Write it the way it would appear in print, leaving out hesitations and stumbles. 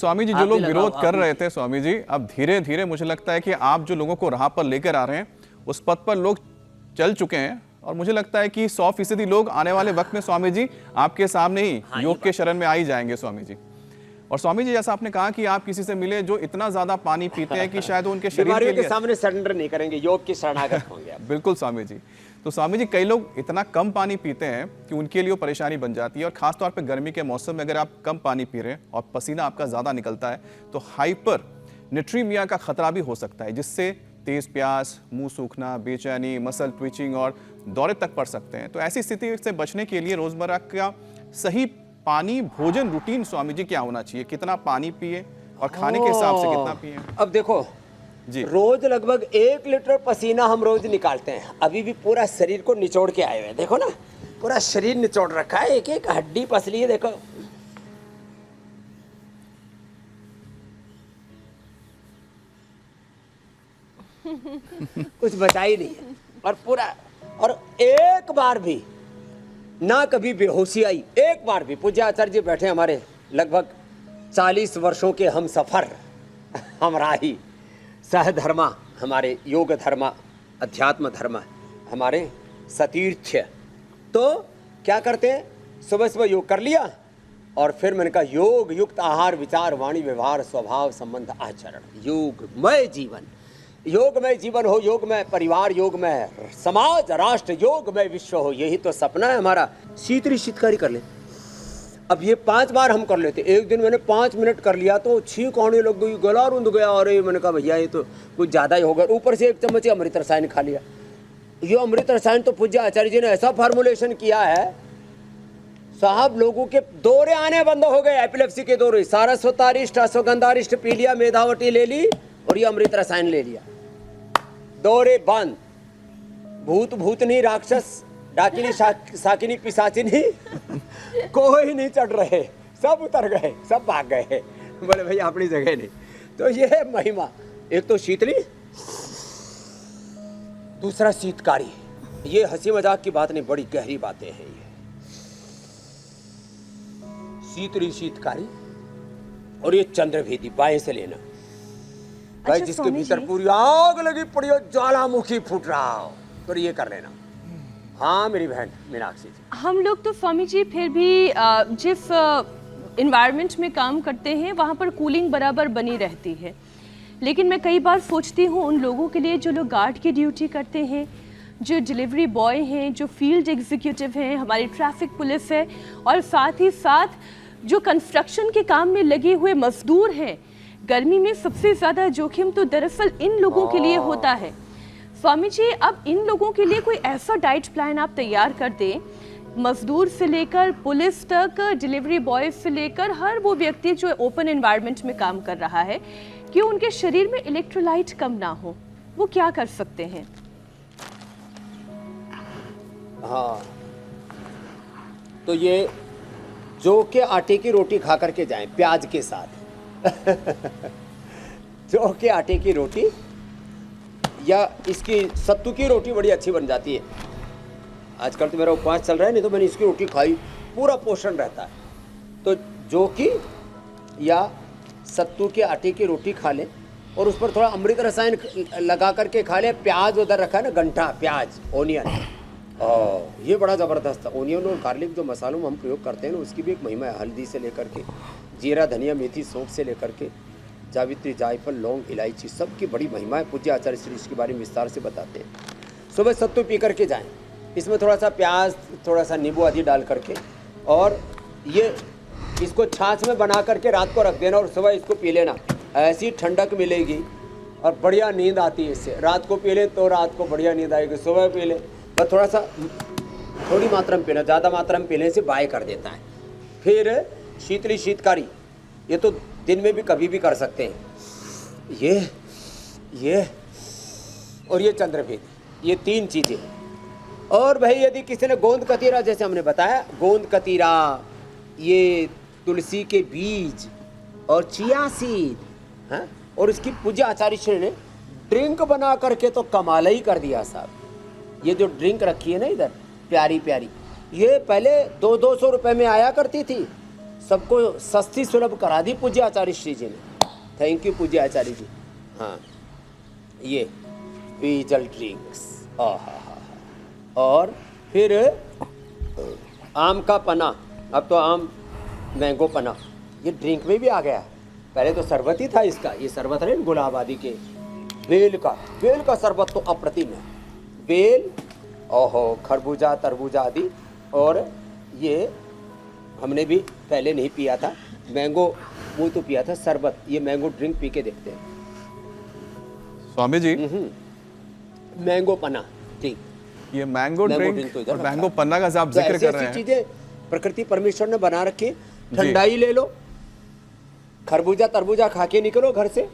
स्वामी जी, जो लोग विरोध कर रहे थे स्वामी जी, अब धीरे धीरे मुझे लगता है कि आप जो लोगों को राह पर लेकर आ रहे हैं उस पथ पर लोग चल चुके हैं, और मुझे लगता है कि 100% लोग आने वाले वक्त में स्वामी जी आपके सामने ही योग के शरण में आ ही जाएंगे स्वामी जी। और स्वामी जी, जैसा आपने कहा कि आप किसी से मिले जो इतना ज्यादा पानी पीते हैं कि शायद उनके शरीर के सामने सरेंडर नहीं करेंगे, योग की शरणागत होंगे। बिल्कुल स्वामी जी। तो स्वामी जी, कई लोग इतना कम पानी पीते हैं कि उनके लिए वो परेशानी बन जाती है, और खासतौर पे गर्मी के मौसम में अगर आप कम पानी पी रहे हैं और पसीना आपका ज़्यादा निकलता है तो हाइपर नेट्रीमिया का खतरा भी हो सकता है, जिससे तेज प्यास, मुंह सूखना, बेचैनी, मसल ट्विचिंग और दौरे तक पड़ सकते हैं। तो ऐसी स्थिति से बचने के लिए रोजमर्रा का सही पानी भोजन रूटीन स्वामी जी क्या होना चाहिए? कितना पानी पिए और खाने के हिसाब से कितना पिए? अब देखो जी, रोज लगभग 1 लीटर पसीना हम रोज निकालते हैं। अभी भी पूरा शरीर को निचोड़ के आए हुए हैं, देखो ना, पूरा शरीर निचोड़ रखा है, एक एक हड्डी पसली है, देखो। कुछ बचा ही नहीं है, और पूरा, और एक बार भी ना कभी बेहोशी आई, एक बार भी। पूज्य आचार्य जी बैठे हमारे, लगभग 40 वर्षों के हम सफर, हम राही सहधर्मा, हमारे योग धर्मा, अध्यात्म धर्म, हमारे सतीर्थ्य। तो क्या करते हैं, सुबह सुबह योग कर लिया, और फिर मैंने कहा योग युक्त आहार, विचार, वाणी, व्यवहार, स्वभाव, संबंध, आचरण, योगमय जीवन। योगमय जीवन हो, योगमय परिवार, योगमय समाज, राष्ट्र, योगमय विश्व हो, यही तो सपना है हमारा। शीतली शीतकारी कर ले। अब ये 5 बार हम कर लेते। एक दिन मैंने 5 मिनट कर लिया तो छींक आने लग गई, गला रुंध गया। अरे मैंने कहा भैया ये तो कुछ ज़्यादा ही होगा। ऊपर से 1 चम्मच अमृत रसायन खा लिया। ये अमृत रसायन तो पूज्य आचार्य जी ने ऐसा फार्मूलेशन किया है साहब, लोगों के दौरे आने बंद हो गए, एपिलेप्सी के दौरे। सारस्वतारिष्ट, अश्वगंधारिष्ट पी लिया, मेधावटी ले ली, और ये अमृत रसायन ले लिया, दौरे बंद। भूत भूतनी, राक्षस, डाकिनी, साकिनी, पिशाचिनी कोई नहीं चढ़ रहे, सब उतर गए, सब भाग गए, बोले भैया अपनी जगह नहीं। तो ये है महिमा। एक तो शीतली, दूसरा शीतकारी। ये हंसी मजाक की बात नहीं, बड़ी गहरी बातें हैं ये। शीतली, शीतकारी, और ये चंद्रभेदी, बाएं से लेना। भाई जिसके भीतर पूरी आग लगी पड़ी हो, ज्वालामुखी फूट रहा हो, तो ये कर लेना। हाँ मेरी बहन मीनाक्षी जी, हम लोग तो स्वामी जी फिर भी जिस इन्वायरमेंट में काम करते हैं वहाँ पर कूलिंग बराबर बनी रहती है, लेकिन मैं कई बार सोचती हूँ उन लोगों के लिए जो लोग गार्ड की ड्यूटी करते हैं, जो डिलीवरी बॉय हैं, जो फील्ड एग्जीक्यूटिव हैं, हमारी ट्रैफिक पुलिस है, और साथ ही साथ जो कंस्ट्रक्शन के काम में लगे हुए मजदूर हैं। गर्मी में सबसे ज़्यादा जोखिम तो दरअसल इन लोगों के लिए होता है। स्वामी जी, अब इन लोगों के लिए कोई ऐसा डाइट प्लान आप तैयार कर दें, मजदूर से लेकर पुलिस तक, डिलीवरी बॉय से लेकर हर वो व्यक्ति जो ओपन एनवायरनमेंट में काम कर रहा है, कि उनके शरीर में इलेक्ट्रोलाइट कम ना हो, वो क्या कर सकते हैं? हाँ, तो ये जौ के आटे की रोटी खा करके जाएं प्याज के साथ। जौ के आटे की रोटी या इसकी सत्तू की रोटी बड़ी अच्छी बन जाती है। आजकल तो मेरा उपवास चल रहा है, नहीं तो मैंने इसकी रोटी खाई, पूरा पोषण रहता है। तो जौ की या सत्तू के आटे की रोटी खा लें, और उस पर थोड़ा अमृत रसायन लगा करके खा लें। प्याज उधर रखा है ना, गंठा प्याज, ओनियन, ये बड़ा ज़बरदस्त है। ओनियन और गार्लिक जो मसालों में हम प्रयोग करते हैं ना, उसकी भी एक महिमा है। हल्दी से लेकर के जीरा, धनिया, मेथी, सौंफ से लेकर के जावित्री, जायफल, लौंग, इलायची, सबकी बड़ी महिमा है। पूज्य आचार्य श्री इसके बारे में विस्तार से बताते हैं। सुबह सत्तू पी करके जाएं, इसमें थोड़ा सा प्याज, थोड़ा सा नींबू आदि डाल करके, और ये इसको छाछ में बना करके रात को रख देना, और सुबह इसको पी लेना। ऐसी ठंडक मिलेगी और बढ़िया नींद आती है इससे। रात को पी लें तो रात को बढ़िया नींद आएगी, सुबह पी लें, बस थोड़ा सा, थोड़ी मात्रा में पीना, ज़्यादा मात्रा में पीने से बाय कर देता है। फिर शीतली शीतकारी, ये तो दिन में भी कभी भी कर सकते हैं। ये और ये चंद्रभेदी, ये 3 चीज़ें। और भाई यदि किसी ने गोंद कतीरा, जैसे हमने बताया, गोंद कतीरा, ये तुलसी के बीज और चिया सीड, हाँ, और इसकी पूज्य आचार्य श्री ने ड्रिंक बना करके तो कमाल ही कर दिया साहब। ये जो ड्रिंक रखी है ना इधर, प्यारी प्यारी, ये पहले 200-200 रुपए में आया करती थी। सबको सस्ती सुलभ करा दी पूज्य आचार्य श्री जी ने। थैंक यू पूज्य आचार्य जी। हाँ, ये पीजल ड्रिंक्स, और फिर आम का पना, अब तो आम मैंगो पना ये ड्रिंक में भी आ गया है। पहले तो शरबत ही था इसका, ये शरबत है गुलाबादी के बेल का शरबत तो अप्रतिम है। बेल, ओहो, खरबूजा तरबूजा आदि, और ये हमने भी पहले नहीं पिया था, मैंगो वो तो पिया था शरबत। ये मैंगो ड्रिंक पी के देखते हैं। स्वामी जी, मैंगो पना, ठीक, ये मैंगो ड्रिंक तो इधर और रखा मैंगो है। पन्ना का आप तो जिक्र ऐसी कर रहे ऐसी हैं, चीजें प्रकृति परमेश्वर ने बना रखी। ठंडाई ले लो, खरबूजा तरबूजा खा के निकलो घर से,